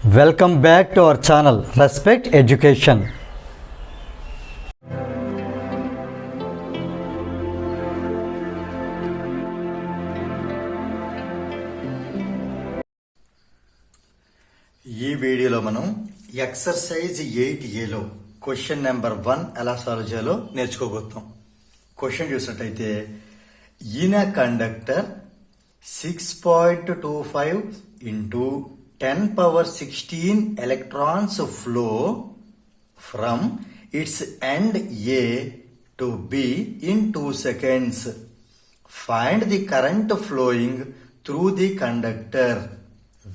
Welcome back to our channel respect education. ఈ వీడియోలో మనం ఎక్సర్సైజ్ 8Aలో క్వశ్చన్ నెంబర్ 1 ఎలా సాల్వ్ చేయాలో నేర్చుకోబోతాం. క్వశ్చన్ చూసినట్టయితే, in a conductor 6.25 into 10⁻16 electrons flow from its end A to B in 2 seconds. Find the current flowing through the conductor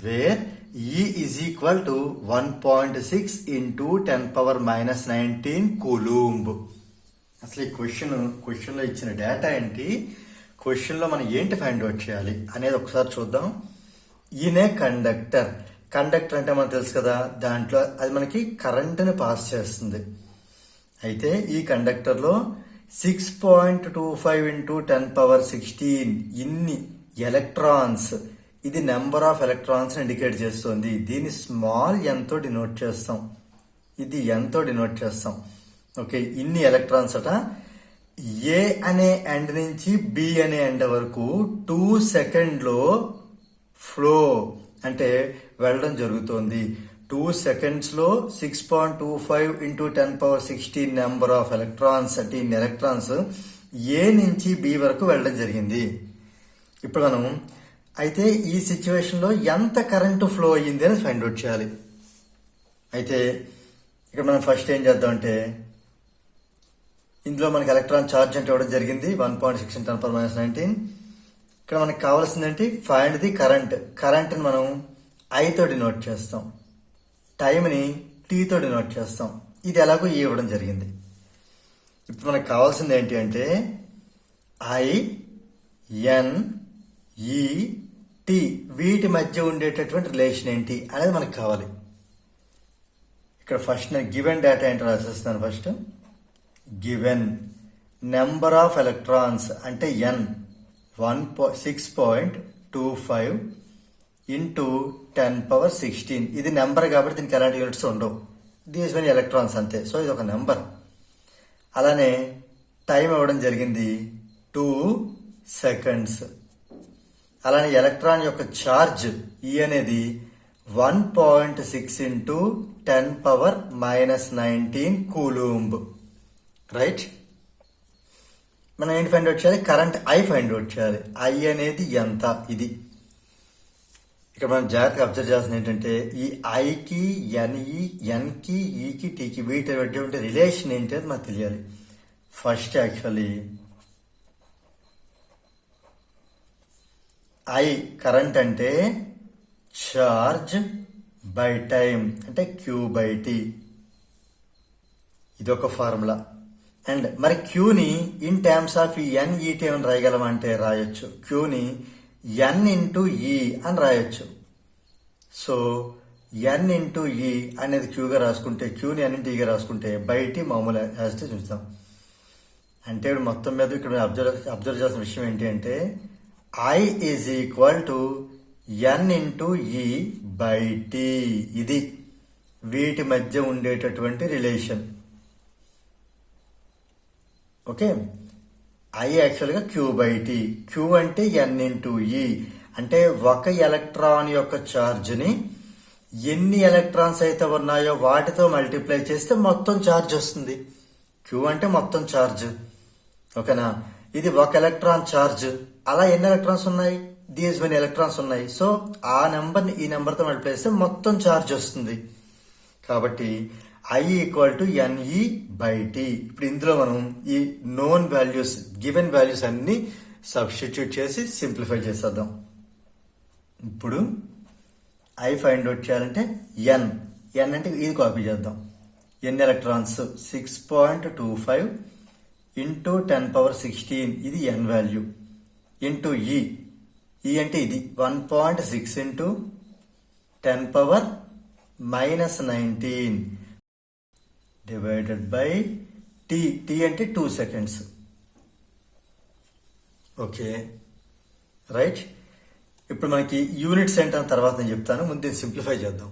where E is equal to 1.6 into 10⁻19 coulomb. అసలు ఈ క్వశ్చన్లో ఇచ్చిన data ఏంటి, క్వశ్చన్లో మనం ఏంటి ఫైండ్ అవుట్ చేయాలి అనేది ఒకసారి చూద్దాం. ఈయనే కండక్టర్ అంటే మనకు తెలుసు కదా, దాంట్లో అది మనకి కరెంటుని పాస్ చేస్తుంది. అయితే ఈ కండక్టర్లో 6.25 into 10⁻16 ఇన్ని ఎలక్ట్రాన్స్, ఇది నెంబర్ ఆఫ్ ఎలక్ట్రాన్స్ ఇండికేట్ చేస్తుంది. దీన్ని స్మాల్ n తో డినోట్ చేస్తాం, ఇది n తో డినోట్ చేస్తాం. ఓకే, ఇన్ని ఎలక్ట్రాన్స్ అట ఏ అనే ఎండ్ నుంచి బి అనే ఎండ్ వరకు 2 సెకండ్లో ఫ్లో అంటే వెళ్ళడం జరుగుతోంది. 2 సెకండ్స్లో 6.25 into 10⁻16 నెంబర్ ఆఫ్ ఎలక్ట్రాన్స్ అంటే ఇన్ని ఎలక్ట్రాన్స్ ఏ నుంచి బి వరకు వెళ్ళడం జరిగింది. ఇప్పుడు మనం అయితే ఈ సిచ్యువేషన్లో ఎంత కరెంటు ఫ్లో అయ్యింది అని ఫైండ్ అవుట్ చేయాలి. అయితే ఇక్కడ మనం ఫస్ట్ ఏం చేద్దామంటే, ఇందులో మనకి ఎలక్ట్రాన్ ఛార్జ్ అంటే ఇవ్వడం జరిగింది 1.6 into 10⁻19. ఇక్కడ మనకి కావాల్సిందేంటి, ఫైండ్ ది కరెంట్ని మనం I తో డినోట్ చేస్తాం, టైంని T తో డినోట్ చేస్తాం. ఇది ఎలాగో ఇవ్వడం జరిగింది. ఇప్పుడు మనకు కావాల్సింది ఏంటి అంటే INET, వీటి మధ్య ఉండేటటువంటి రిలేషన్ ఏంటి అనేది మనకు కావాలి. ఇక్కడ ఫస్ట్ నేను గివెన్ డేటా ఏంటో రాసేస్తున్నాను. First given number of electrons అంటే N 6.25 into 10⁻16. ఇది నెంబర్ కాబట్టి దీనికి ఎలాంటి యూనిట్స్ ఉండవు, దీస్ మెనీ ఎలక్ట్రాన్స్ అంతే. సో ఇది ఒక నెంబర్. అలానే టైం ఇవ్వడం జరిగింది 2 సెకండ్స్. అలానే ఎలక్ట్రాన్ యొక్క ఛార్జ్ E అనేది 1.6 into 10⁻19 కూలుంబ్. రైట్, మనం ఏంటి ఫైండ్ అవుట్ చేయాలి, కరెంట్ I ఫైండ్ అవుట్ చేయాలి. I అనేది ఎంత, ఇది ఇక్కడ మనం జాగ్రత్తగా అబ్జర్వ్ చేస్తుంది ఏంటంటే, ఈ ఐకి ఎన్కి ఈకి టీకి వీటి మధ్య రిలేషన్ ఏంటి అని మనకు తెలియాలి. ఫస్ట్ యాక్చువల్లీ I కరెంట్ అంటే చార్జ్ బై టైం అంటే Q/T, ఇది ఒక ఫార్ములా. అండ్ మరి క్యూని ఇన్ టర్మ్స్ ఆఫ్ NET అని రాయగలమంటే రాయొచ్చు, క్యూని N into E అని రాయొచ్చు. సో N into E అనేది క్యూగా రాసుకుంటే, క్యూని N into E గా రాసుకుంటే బై టీ మామూలు యాజ్ చూస్తాం. అంటే మొత్తం మీద ఇక్కడ అబ్జర్వ్ చేసిన విషయం ఏంటి అంటే, I is equal to N into E by T. ఇది వీటి మధ్య ఉండేటటువంటి రిలేషన్. ఓకే, I యాక్చువల్గా Q/T. Q అంటే N into E, అంటే ఒక ఎలక్ట్రాన్ యొక్క ఛార్జ్ని ఎన్ని ఎలక్ట్రాన్స్ అయితే ఉన్నాయో వాటితో మల్టిప్లై చేస్తే మొత్తం ఛార్జ్ వస్తుంది. Q అంటే మొత్తం ఛార్జ్. ఓకేనా, ఇది ఒక ఎలక్ట్రాన్ ఛార్జ్. అలా ఎన్ని ఎలక్ట్రాన్స్ ఉన్నాయి, దీస్ మెనీ ఎలక్ట్రాన్స్ ఉన్నాయి. సో ఆ నెంబర్ని ఈ నెంబర్తో మల్టిప్లై చేస్తే మొత్తం ఛార్జ్ వస్తుంది. కాబట్టి I ఈక్వల్ టు NE/T. ఇప్పుడు ఇందులో మనం ఈ నోన్ వాల్యూస్, గివెన్ వాల్యూస్ అన్ని సబ్స్టిట్యూట్ చేసి సింప్లిఫై చేసేద్దాం. ఇప్పుడు I ఫైండ్ అవుట్ చేయాలంటే N అంటే ఇది కాపీ చేద్దాం. ఎన్ని ఎలక్ట్రాన్స్ 6.25 into 10⁻16, ఇది N వాల్యూ, ఇంటూ E అంటే ఇది 1.6 into 10⁻19 డివైడెడ్ బై T అంటే 2 సెకండ్స్. ఓకే రైట్, ఇప్పుడు మనకి యూనిట్స్ ఏంటన్న తర్వాత నేను చెప్తాను, ముందు సింప్లిఫై చేద్దాం.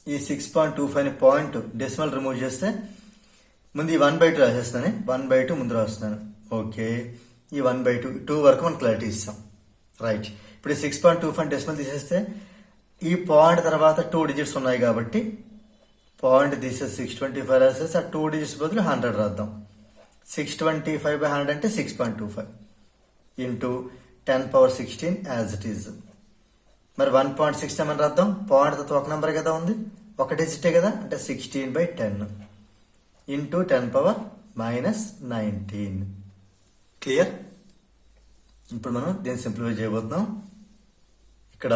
ఈ 6.25 పాయింట్ డెసిమల్ రిమూవ్ చేస్తే ముందు ఈ 1/2 రాసేస్తాను, 1/2 ముందు రాస్తున్నాను. ఓకే, ఈ 1/2 2 వరకు మనం క్లారిటీ ఇస్తాం. రైట్, ఇప్పుడు 6.25 డెసిమల్ తీసేస్తే ఈ పాయింట్ తర్వాత 2 డిజిట్స్ ఉన్నాయి కాబట్టి పాయింట్ తీసేసి 625 రాసేసి ఆ 2 డిజిట్స్ బదులు 100 రాద్దాం. 625/100 అంటే 6.25 ఇంటూ 10^16 యాజ్ ఇట్ ఈజ్. మరి 1.6 ఏమని రాద్దాం, పాయింట్ తర్వాత ఒక నెంబర్ కదా ఉంది, ఒక డిజిటే కదా, అంటే 16/10 ఇంటూ 10^-19. క్లియర్? ఇప్పుడు మనం దీన్ని సింప్లిఫై చేయబోతున్నాం. ఇక్కడ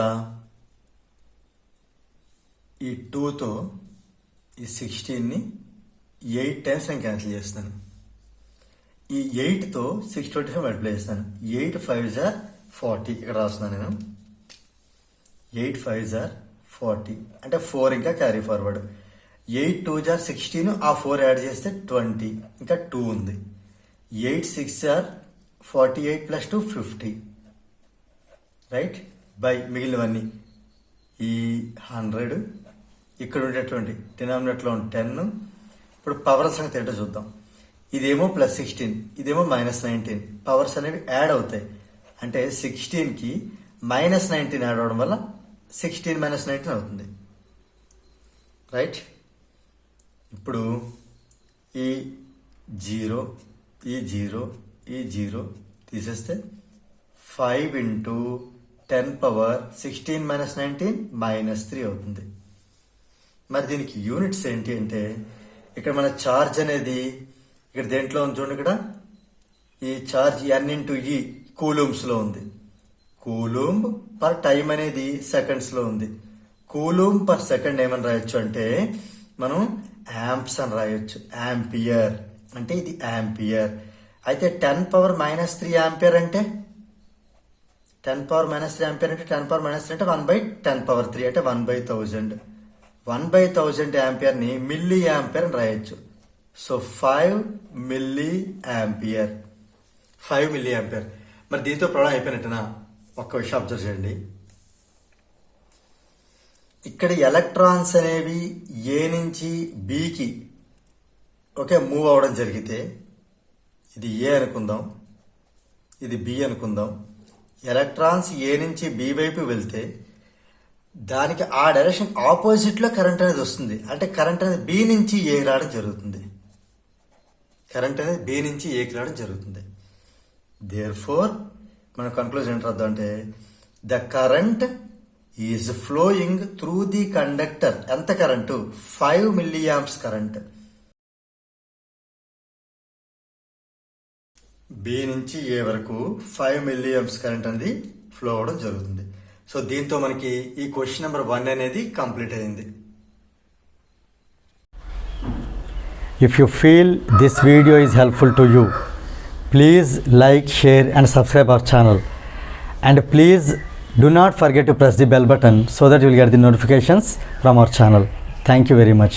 ఈ 2తో ఈ 16ని 8 టైమ్స్ నేను క్యాన్సిల్ చేస్తాను. ఈ 8తో 625 మల్టిప్లై చేస్తాను. 8 5s are 40 ఇక్కడ రాస్తున్నాను నేను. 8 5s are 40 అంటే 4 ఇంకా క్యారీ ఫార్వర్డ్. 8 2s are 16, ఆ 4 యాడ్ చేస్తే 20, ఇంకా 2 ఉంది. 8 6s are 48 + 2 50. రైట్, బై మిగిలినవన్నీ ఈ 100 ఇక్కడ ఉండేటువంటి డినామినేటర్లో 10. ఇప్పుడు పవర్ సంగతి ఏంటో చూద్దాం. ఇదేమో +16, ఇదేమో -19. పవర్స్ అనేవి యాడ్ అవుతాయి, అంటే 16కి -19 యాడ్ అవడం వల్ల 16 - 19 అవుతుంది. రైట్, ఇప్పుడు ఈ 0 ఈ 0 ఈ 0 తీసేస్తే 5 × 10^16 - 19 -3 అవుతుంది. మరి దీనికి యూనిట్స్ ఏంటి అంటే ఇక్కడ మన ఛార్జ్ అనేది ఇక్కడ దేంట్లో ఉంది చూడండి, ఇక్కడ ఈ ఛార్జ్ N × E కూలూమ్స్ లో ఉంది. కూలూమ్ పర్ టైం అనేది సెకండ్స్ లో ఉంది. కూలూమ్ పర్ సెకండ్ ఏమని రాయొచ్చు అంటే మనం యాంప్స్ అని రాయొచ్చు. యాంపియర్ అంటే ఇది యాంపియర్. అయితే 10^-3 యాంపియర్ అంటే 10^-3 యాంపియర్ అంటే 10^-3 అంటే 1/10^3 అంటే 1/1000. 1/1000 యాంపియర్ ని మిల్లీ యాంపియర్ అని రాయొచ్చు. So 5 milli ampere, 5 milli ampere. మరి దీంతో ప్రాబ్లం అయిపోయినట్టునా? ఒక్క విషయం అబ్జర్వ్ చేయండి. ఇక్కడ ఎలక్ట్రాన్స్ అనేవి ఏ నుంచి బికి ఓకే మూవ్ అవడం జరిగితే, ఇది ఏ అనుకుందాం, ఇది బి అనుకుందాం. ఎలక్ట్రాన్స్ ఏ నుంచి బి వైపు వెళ్తే దానికి ఆ డైరెక్షన్ ఆపోజిట్ లో కరెంట్ అనేది వస్తుంది. అంటే కరెంట్ అనేది బి నుంచి ఏకి రావడం జరుగుతుంది. కరెంట్ అనేది బి నుంచి ఏకి రావడం జరుగుతుంది. దేర్ ఫోర్ మన కన్క్లూజన్ ఏంటి రాద్దాం అంటే the current is flowing through the conductor. ఎంత కరెంటు? 5 milliamps కరెంట్ బి నుంచి ఏ వరకు 5 milliamps కరెంట్ అనేది ఫ్లో అవడం జరుగుతుంది. సో దీంతో మనకి ఈ క్వశ్చన్ నెంబర్ 1 అనేది కంప్లీట్ అయింది. If you feel this video is helpful to you, please like, share and subscribe our channel. And please do not forget to press the bell button so that you will get the notifications from our channel. Thank you very much.